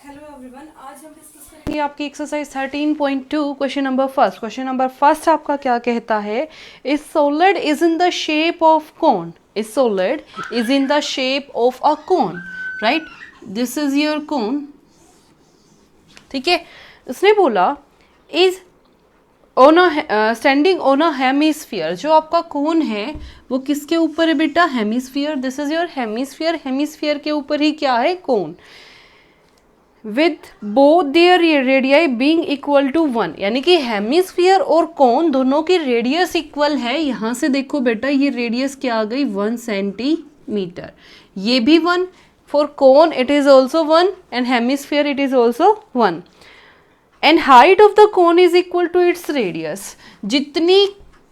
Hello everyone, आज हम discuss करेंगे आपकी exercise 13.2 question number first. Question number first आपका क्या कहता है? Is solid is in the shape of cone. Is solid is in the shape of a cone, right? This is your cone, ठीक है। उसने बोला is on standing on a hemisphere. जो आपका कोन है वो किसके ऊपर है बेटा? Hemisphere. This is your hemisphere. Hemisphere के ऊपर ही क्या है? Cone. With both their radii being equal to 1, यानी कि हेमिस्फीयर और कोन दोनों की रेडियस इक्वल है। यहां से देखो बेटा, ये रेडियस क्या आ गई? 1 सेंटीमीटर। ये भी 1, for cone it is also 1 and hemisphere it is also 1 and height of the cone is equal to its radius. जितनी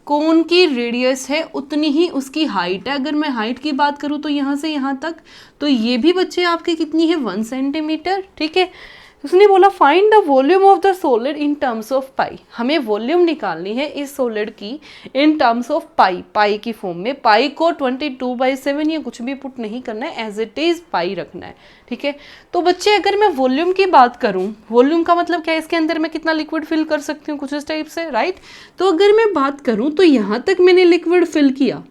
कोन की रेडियस है उतनी ही उसकी हाइट है। अगर मैं हाइट की बात करूं तो यहाँ से यहाँ तक, तो ये भी बच्चे आपकी कितनी है? 1 सेंटीमीटर, ठीक है। उसने बोला find the volume of the solid in terms of pi. हमें वॉल्यूम निकालनी है इस सॉलिड की इन टर्म्स ऑफ पाई, पाई की फॉर्म में। पाई को 22/7 या कुछ भी पुट नहीं करना है, एज इट इज पाई रखना है, ठीक है। तो बच्चे अगर मैं वॉल्यूम की बात करूं, वॉल्यूम का मतलब क्या है? इसके अंदर मैं कितना लिक्विड फिल कर सकती हूँ, कुछ इस टाइप से, राइट? तो अगर मैं बात करूं तो यहाँ तक मैंने लिक्विड फिल किया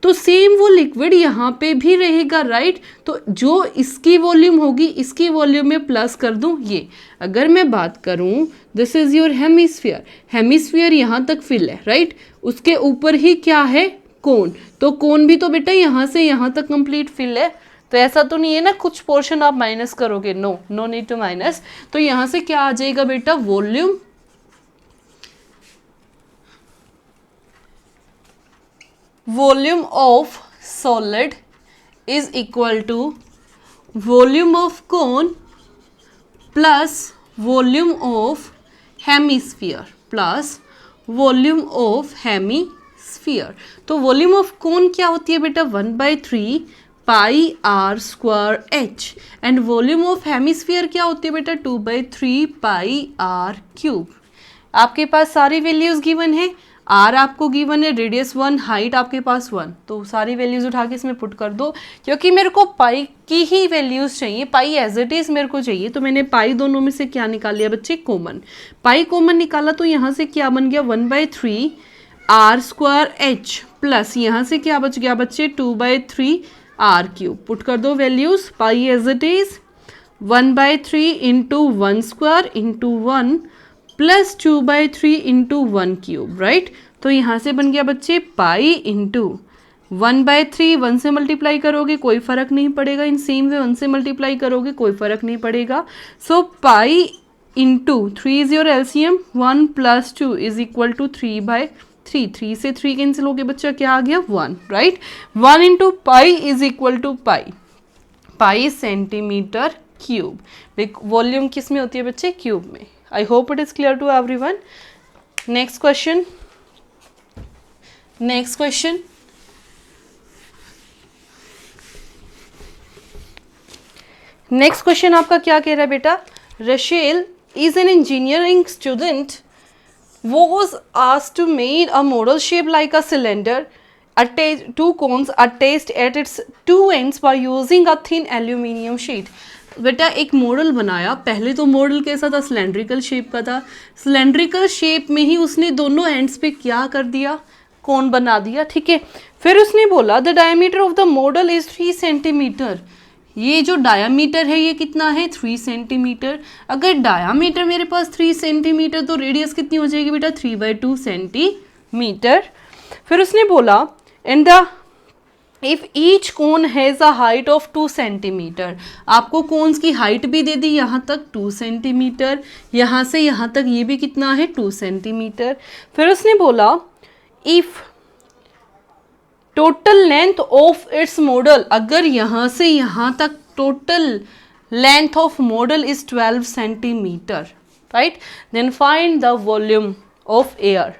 तो सेम वो लिक्विड यहाँ पे भी रहेगा, राइट? तो जो इसकी वॉल्यूम होगी इसकी वॉल्यूम में प्लस कर दूं ये। अगर मैं बात करूं, this is your hemisphere. Hemisphere यहाँ तक फिल है, राइट? उसके ऊपर ही क्या है? कोन। तो कोन भी तो बेटा यहाँ से यहाँ तक कंप्लीट फिल है। तो ऐसा तो नहीं है ना कुछ पोर्शन आप माइनस करोगे, no, no need to minus. तो यहाँ से क्या आ जाएगा बेटा? Volume volume of solid is equal to volume of cone plus volume of hemisphere plus volume of hemisphere। तो वॉल्यूम ऑफ कोन क्या होती है बेटा? 1/3 pi r square h. And volume of hemisphere क्या होती है बेटा? 2/3 पाई आर क्यूब। आपके पास सारी वैल्यूज गिवन है। आर आपको गिवन है, रेडियस 1, हाइट आपके पास 1। तो सारी वैल्यूज उठा के इसमें पुट कर दो, क्योंकि मेरे को पाई की ही वैल्यूज चाहिए, पाई एज इट इज मेरे को चाहिए। तो मैंने पाई दोनों में से क्या निकाल लिया बच्चे? कॉमन। पाई कॉमन निकाला तो यहाँ से क्या बन गया? 1/3 आर स्क्वायर एच प्लस यहाँ से क्या बच गया बच्चे? 2/3 आर क्यूब। पुट कर दो values, pi as it is 1/3 into 1 square into 1 plus 2/3 into 1 cube, right? तो यहाँ से बन गया बच्चे पाई इंटू 1/3। 1 से मल्टीप्लाई करोगे कोई फर्क नहीं पड़ेगा, इन सेम वे 1 से मल्टीप्लाई करोगे कोई फर्क नहीं पड़ेगा। So pi into 3 is your LCM, 1 + 2 is equal to 3/3। 3 से 3 कैंसिल हो गया बच्चा, क्या आ गया? 1, right? 1 into pi is equal to pi centimetre cube. Volume किस में होती है बच्चे? क्यूब में। I hope it is clear to everyone. Next question. Next question. Next question आपका क्या कह रहा है बेटा? Rachel is an engineering student was asked to make a model shaped like a cylinder. Attach two cones attached at its two ends by using a thin aluminium sheet. बेटा एक model बनाया। पहले तो मॉडल कैसा था? Cylindrical shape का था। Cylindrical shape में ही उसने दोनों एंड्स पे क्या कर दिया? कोन बना दिया, ठीक है। फिर उसने बोला the diameter of the model is 3 centimetre. ये जो डायामीटर है ये कितना है? 3 सेंटीमीटर। अगर डायामीटर मेरे पास 3 सेंटीमीटर तो रेडियस कितनी हो जाएगी बेटा? 3/2 सेंटीमीटर। फिर उसने बोला and the if each cone has a height of 2 centimetre. आपको कोन्स की हाइट भी दे दी, यहाँ तक 2 सेंटीमीटर, यहाँ से यहाँ तक ये भी कितना है? 2 सेंटीमीटर। फिर उसने बोला if total length of its model, अगर यहाँ से यहाँ तक total length of model is 12 centimetre, right? Then find the volume of air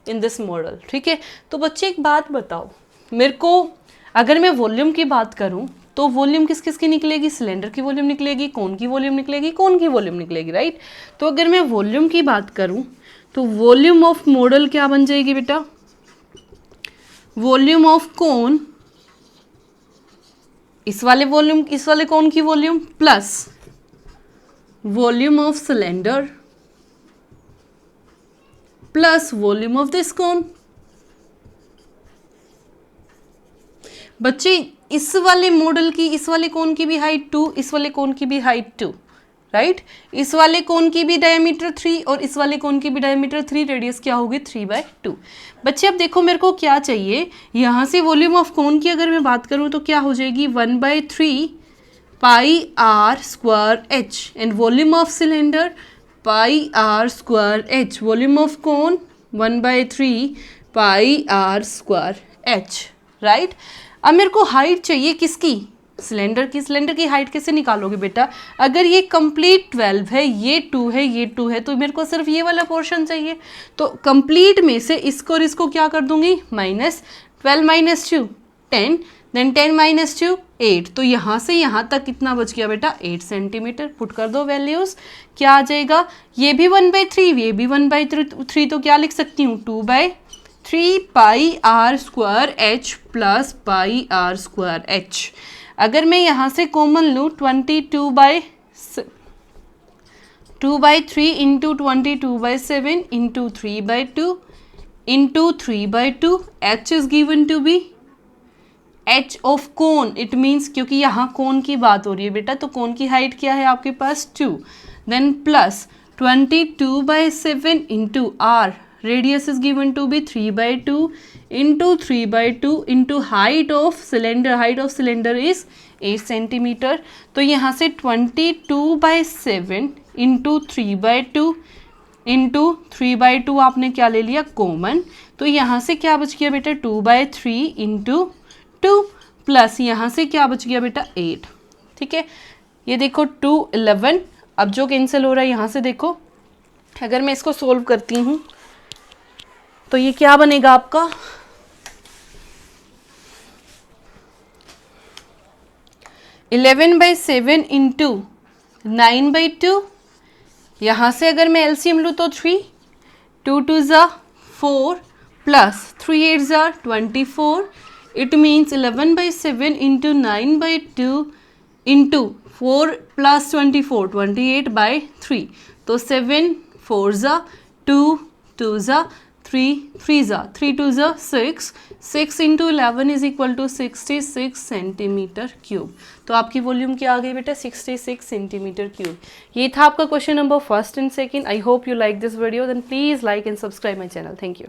in this model, ठीक है। तो बच्चे एक बात बताओ मेरे को, अगर मैं वॉल्यूम की बात करूं तो वॉल्यूम किस किस की निकलेगी? सिलेंडर की वॉल्यूम निकलेगी, कोन की वॉल्यूम निकलेगी, कोन की वॉल्यूम निकलेगी, राइट? तो अगर मैं वॉल्यूम की बात करूं तो वॉल्यूम ऑफ मॉडल क्या बन जाएगी बेटा? वॉल्यूम ऑफ कोन, इस वाले कोन की volume plus volume of cylinder plus volume of this cone. बच्चे इस वाले मॉडल की, इस वाले कोन की भी हाइट 2, इस वाले कोन की भी हाइट 2, राइट। इस वाले कोन की भी डायमीटर 3 और इस वाले कोन की भी डायमीटर 3, रेडियस क्या होगी 3/2। बच्चे अब देखो मेरे को क्या चाहिए, यहाँ से वॉल्यूम ऑफ कोन की अगर मैं बात करूँ तो क्या हो जाएगी 1/3 pi r square h, and volume of cylinder pi r square h, volume of cone 1/3 pi r square h, right. अब मेरे को हाइट चाहिए किसकी, सिलेंडर की। सिलेंडर की हाइट कैसे निकालोगे बेटा, अगर ये कंप्लीट 12 है, ये 2 है, ये 2 है, तो मेरे को सिर्फ ये वाला पोर्शन चाहिए। तो कंप्लीट में से इसको और इसको क्या कर दूंगी, माइनस 12 माइनस 2 10, देन 10 माइनस 2 8। तो यहाँ से यहाँ तक कितना बच गया बेटा 8 सेंटीमीटर। पुट कर दो वैल्यूज, क्या आ जाएगा, ये भी 1/3, ये भी 1/3, तो क्या लिख सकती हूँ 2/3 pi r square h plus pi r square h. अगर मैं यहाँ से कॉमन लूँ 2/3 into 22/7 into 3/2 into 3/2, h is given to be h of cone, it means क्योंकि यहाँ कोन की बात हो रही है बेटा, तो कोन की हाइट क्या है आपके पास 2, then plus 22/7 into R, radius is given to be 3/2 into 3/2 into height of cylinder, height of cylinder is 8 centimetre. तो यहाँ से 22/7 इंटू 3/2 इंटू 3/2 आपने क्या ले लिया कॉमन, तो यहाँ से क्या बच गया बेटा 2/3 इंटू 2 प्लस यहाँ से क्या बच गया बेटा 8, ठीक है। ये देखो 2 11, अब जो कैंसिल हो रहा है यहाँ से देखो, अगर मैं इसको सोल्व करती हूँ तो ये क्या बनेगा आपका 11/7 इंटू 9/2, यहाँ से अगर मैं एलसीएम लूँ तो 3, 2 2 ज़ा 4 प्लस 3 8 ज़ा 24, it means 11/7 into 9/2 into 4 plus 24 28/3, तो 7 4 ज़ा 2 2 ज़ा 3 3 ज़ा 3 2 ज़ा 6 6 into 11 is equal to 66 centimetre cube. तो आपकी वॉल्यूम क्या आ गई बेटा 66 सेंटीमीटर क्यूब। ये था आपका question number first and second. I hope you like this video, then please like and subscribe my channel. Thank you.